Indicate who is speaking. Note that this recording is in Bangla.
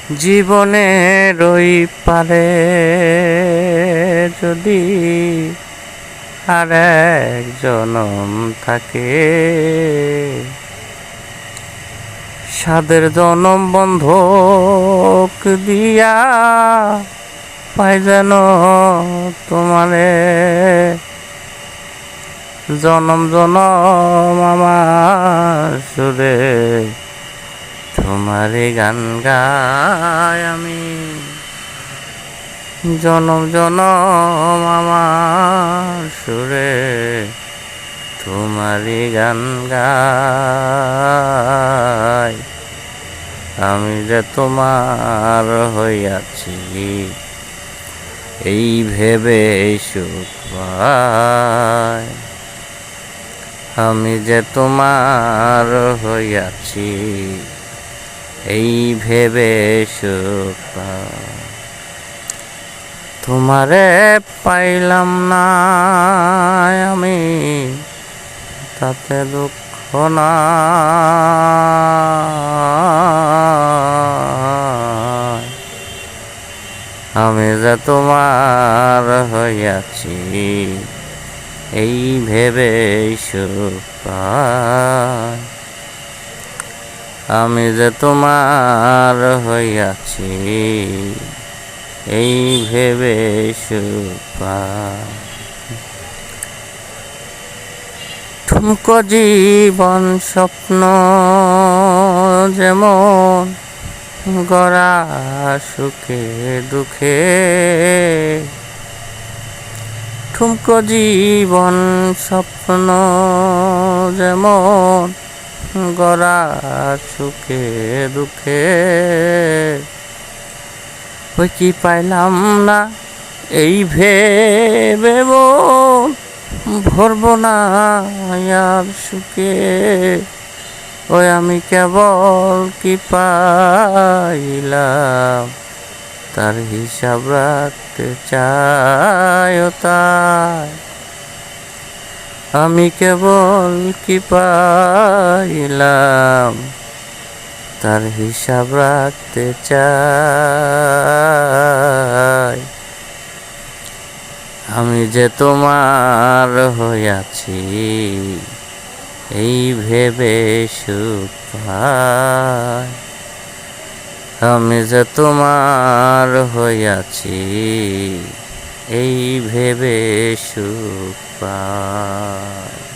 Speaker 1: জীবনের ওই পারে যদি আর এক জনম থাকে, সাদের জনম বন্ধক দিয়া পাই যেন তোমারে। জনম জনম আমার সুরে তোমারে গান গাই আমি। জনম জনম আমার সুরে তোমারে গান গাই। আমি যে তোমার হইয়াছি এই ভেবে সুখ পাই। আমি যে তোমার হইয়াছি এই ভেবে সুখ পাই। তোমারে পাইলাম না আমি তাতে দুঃখ না। আমি যে তোমার হইয়াছি এই ভেবে সুখ পাই। আমি যে তোমার হইয়াছি এই ভেবে সুখ পাই। ঠুমকো জীবন স্বপ্ন যেমন গড়া সুখে দুঃখে। ঠুমকো জীবন স্বপ্ন যেমন গড়া সুখে দুঃখে। ওই কি পাইলাম না এই ভেবে ভরব না আর সুখে। ওই আমি কেবল কি পাইলাম তার হিসাব রাখতে চাই ও তাই। আমি কেবল কি পাইলাম তার হিসাব রাখতে চাই। আমি যে তোমার হইয়াছি এই ভেবে সুখ পাই। আমি যে তোমার হইয়াছি এই ভেবে সুখ পাই।